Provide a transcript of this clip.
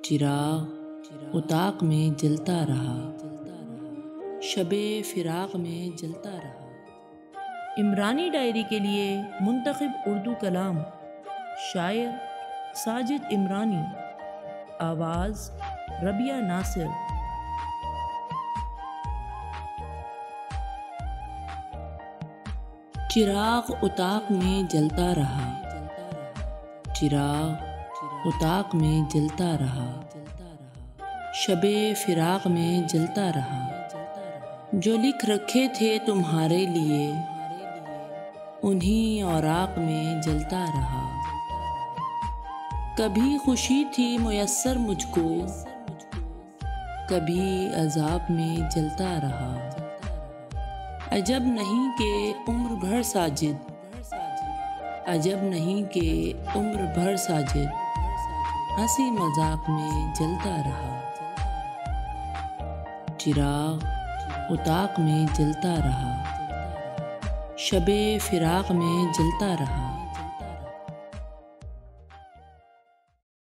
چراغ اتاق میں جلتا رہا، شب فراق میں جلتا رہا۔ عمرانی ڈائری کے لیے منتخب اردو کلام، شاعر ساجد عمرانی، آواز ربیہ ناصر۔ چراغ اتاق میں جلتا رہا، چراغ اتاق میں جلتا رہا، شب فراق میں جلتا رہا۔ جو لکھ رکھے تھے تمہارے لیے انہی اوراق میں جلتا رہا۔ کبھی خوشی تھی میسر مجھ کو، کبھی عذاب میں جلتا رہا۔ عجب نہیں کہ عمر بھر ساجد، عجب نہیں کہ عمر بھر ساجد ہنسی مذاق میں جلتا رہا۔ چراغ اتاق میں جلتا رہا، شب فراق میں جلتا رہا۔